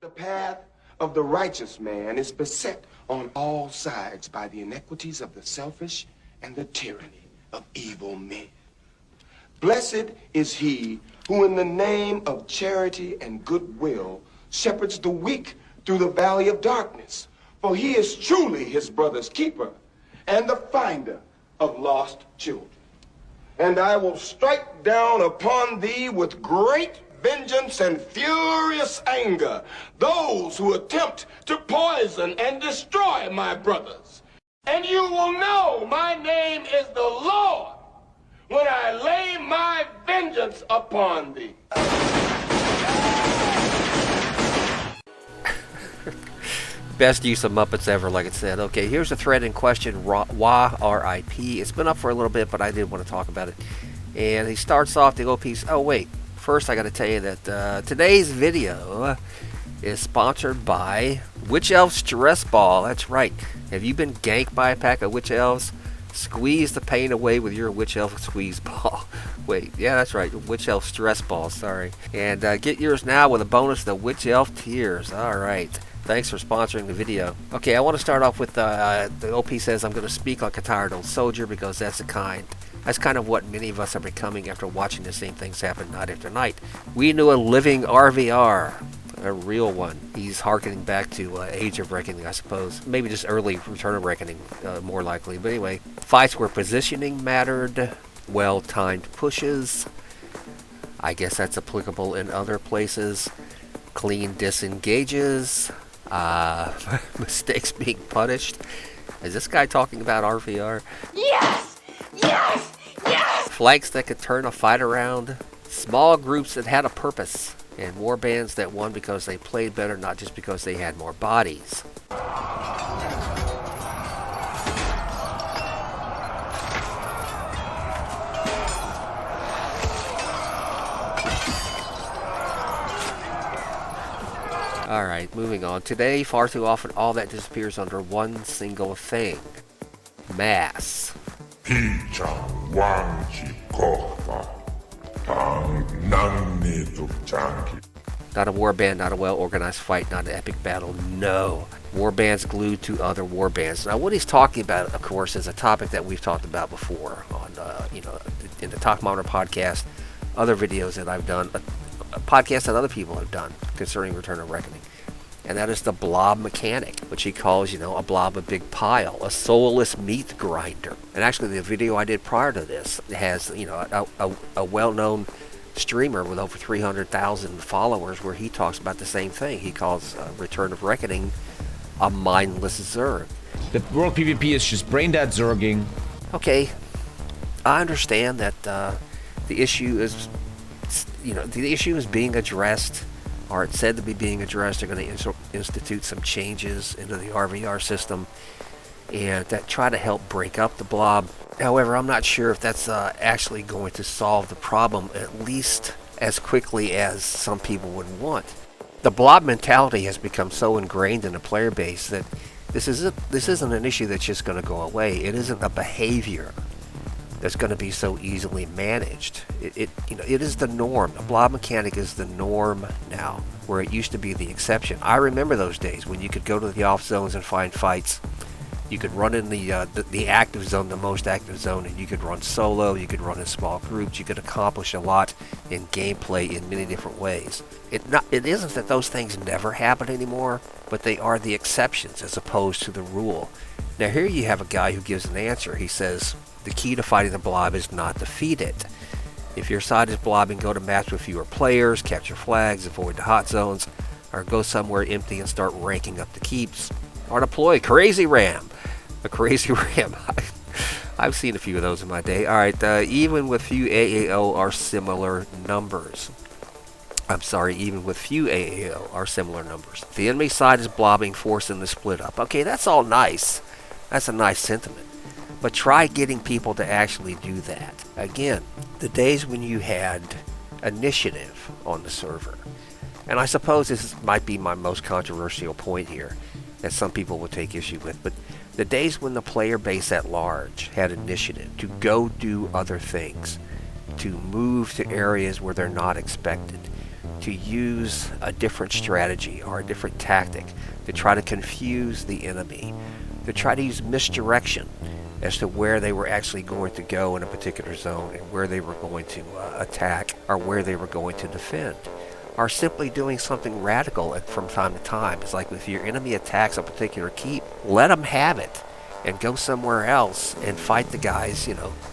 The path of the righteous man is beset on all sides by the inequities of the selfish and the tyranny of evil men. Blessed is he who in the name of charity and goodwill shepherds the weak through the valley of darkness, for he is truly his brother's keeper and the finder of lost children. And I will strike down upon thee with great vengeance and furious anger those who attempt to poison and destroy my brothers. And you will know my name is the Lord when I lay my vengeance upon thee. Best use of Muppets ever, like it said. Okay, here's the thread in question, RIP. It's been up for a little bit, but I did want to talk about it. And he starts off the OP's. Oh, wait. First, I got to tell you that today's video is sponsored by Witch Elf Stress Ball. That's right. Have you been ganked by a pack of Witch Elves? Squeeze the pain away with your Witch Elf Squeeze Ball. Wait, yeah, that's right. Witch Elf Stress Ball, sorry. And get yours now with a bonus, the Witch Elf Tears. All right. Thanks for sponsoring the video. Okay, I want to start off with the OP says I'm going to speak like a tired old soldier because that's kind of what many of us are becoming after watching the same things happen night after night. We knew a living RVR, a real one. He's harkening back to Age of Reckoning, I suppose. Maybe just early Return of Reckoning, more likely. But anyway, fights where positioning mattered, well-timed pushes. I guess that's applicable in other places. Clean disengages. Mistakes being punished. Is this guy talking about RVR? Yes! Yes! Yes! Flanks that could turn a fight around. Small groups that had a purpose. And war bands that won because they played better, not just because they had more bodies. Alright, moving on. Today, far too often, all that disappears under one single thing. Mass. Not a war band, not a well-organized fight, not an epic battle, no. War bands glued to other war bands. Now, what he's talking about, of course, is a topic that we've talked about before on, in the Talk Monitor podcast, other videos that I've done, a podcast that other people have done concerning Return of Reckoning. And that is the blob mechanic, which he calls, a blob, a big pile, a soulless meat grinder. And actually, the video I did prior to this has, a well-known streamer with over 300,000 followers where he talks about the same thing. He calls Return of Reckoning a mindless Zerg. The world PvP is just brain-dead Zerging. Okay, I understand that the issue is, the issue is being addressed, or it's said to be being addressed. They're going to institute some changes into the RVR system and that try to help break up the blob. However, I'm not sure if that's actually going to solve the problem, at least as quickly as some people would want. The blob mentality has become so ingrained in the player base that this isn't an issue that's just going to go away. It isn't a behavior that's going to be so easily managed. It is the norm. The blob mechanic is the norm now, where it used to be the exception. I remember those days when you could go to the off zones and find fights. You could run in the active zone, the most active zone, and you could run solo, you could run in small groups, you could accomplish a lot in gameplay in many different ways. It isn't that those things never happen anymore, but they are the exceptions as opposed to the rule. Now here you have a guy who gives an answer. He says, the key to fighting the blob is not defeat it. If your side is blobbing, go to maps with fewer players, capture flags, avoid the hot zones, or go somewhere empty and start ranking up the keeps. Or deploy Crazy Ram. A Crazy Ram. I've seen a few of those in my day. Alright, even with few AAO are similar numbers. I'm sorry, even with few AAO are similar numbers. The enemy side is blobbing, forcing the split up. Okay, that's all nice. That's a nice sentiment. But try getting people to actually do that. Again, the days when you had initiative on the server. And I suppose this might be my most controversial point here, that some people will take issue with, but the days when the player base at large had initiative to go do other things, to move to areas where they're not expected, to use a different strategy or a different tactic to try to confuse the enemy, to try to use misdirection as to where they were actually going to go in a particular zone and where they were going to attack or where they were going to defend, or simply doing something radical from time to time. It's like if your enemy attacks a particular keep, let them have it and go somewhere else and fight the guys,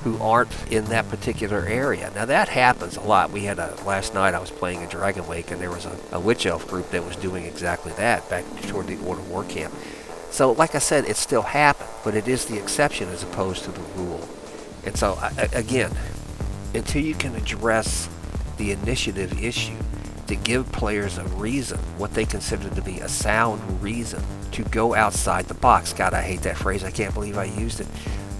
who aren't in that particular area. Now that happens a lot. We had last night I was playing in Dragon Wake, and there was a witch elf group that was doing exactly that back toward the Order War Camp. So like I said, it still happened, but it is the exception as opposed to the rule. And so again, until you can address the initiative issue, to give players a reason, what they consider to be a sound reason, to go outside the box. God, I hate that phrase. I can't believe I used it.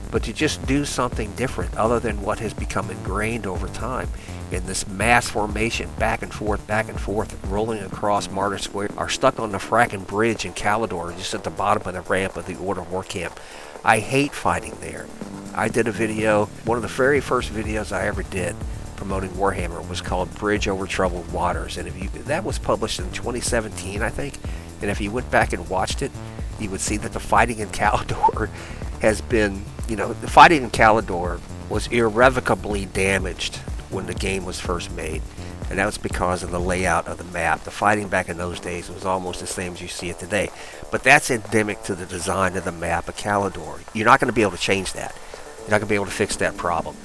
But to just do something different other than what has become ingrained over time in this mass formation, back and forth, rolling across Martyr Square, are stuck on the fracking bridge in Calidor, just at the bottom of the ramp of the Order War Camp. I hate fighting there. I did a video, one of the very first videos I ever did, promoting Warhammer, was called Bridge Over Troubled Waters, and that was published in 2017, I think. And if you went back and watched it, you would see that the fighting in Calidor has been, the fighting in Calidor was irrevocably damaged when the game was first made, and that was because of the layout of the map. The fighting back in those days was almost the same as you see it today, but that's endemic to the design of the map of Calidor. You're not going to be able to change that. You're not going to be able to fix that problem.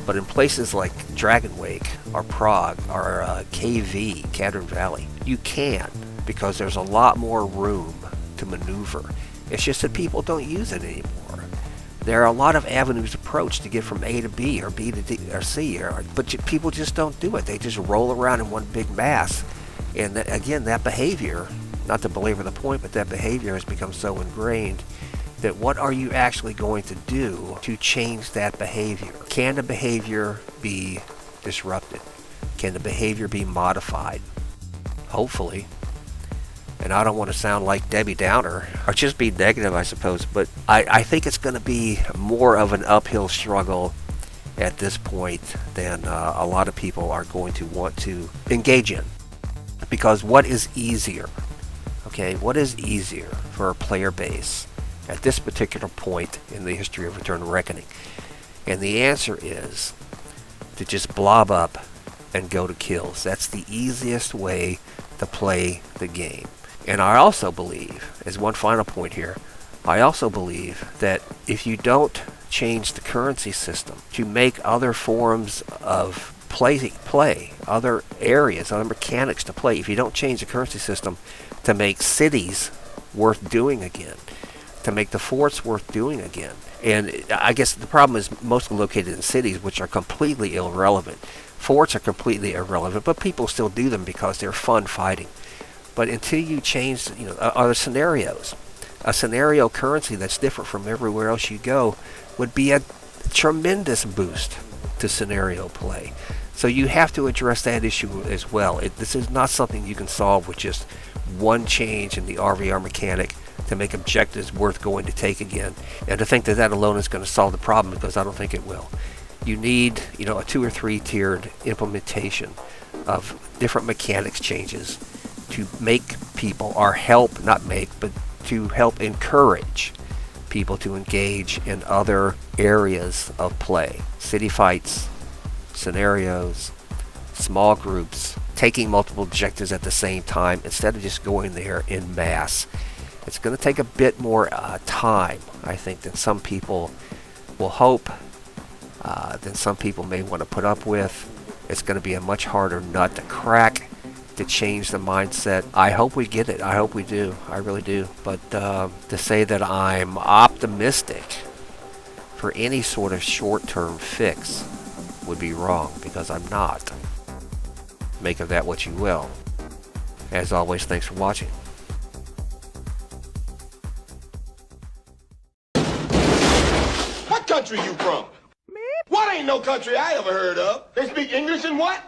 But in places like Dragon Wake or Prague or KV, Cadron Valley, you can, because there's a lot more room to maneuver. It's just that people don't use it anymore. There are a lot of avenues approached to get from A to B or B to D or C, but people just don't do it. They just roll around in one big mass. And again, that behavior, not to belabor the point, but that behavior has become so ingrained that what are you actually going to do to change that behavior? Can the behavior be disrupted? Can the behavior be modified? Hopefully. And I don't want to sound like Debbie Downer, or just be negative, I suppose, but I think it's going to be more of an uphill struggle at this point than a lot of people are going to want to engage in. Because what is easier? Okay, what is easier for a player base at this particular point in the history of Return to Reckoning? And the answer is to just blob up and go to kills. That's the easiest way to play the game. And I also believe, as one final point here, I also believe that if you don't change the currency system to make other forms of play, other areas, other mechanics to play, if you don't change the currency system to make cities worth doing again, to make the forts worth doing again. And I guess the problem is mostly located in cities, which are completely irrelevant. Forts are completely irrelevant, but people still do them because they're fun fighting. But until you change, other scenarios, a scenario currency that's different from everywhere else you go would be a tremendous boost to scenario play. So you have to address that issue as well. This is not something you can solve with just one change in the RvR mechanic to make objectives worth going to take again. And to think that that alone is going to solve the problem, because I don't think it will. You need, a 2 or 3 tiered implementation of different mechanics changes to make people, or help, not make, but to help encourage people to engage in other areas of play. City fights, scenarios, small groups, taking multiple objectives at the same time instead of just going there in mass. It's going to take a bit more time, I think, than some people will hope, than some people may want to put up with. It's going to be a much harder nut to crack, to change the mindset. I hope we get it. I hope we do. I really do. But to say that I'm optimistic for any sort of short-term fix would be wrong, because I'm not. Make of that what you will. As always, thanks for watching. What country you from? Me? What ain't no country I ever heard of? They speak English and what?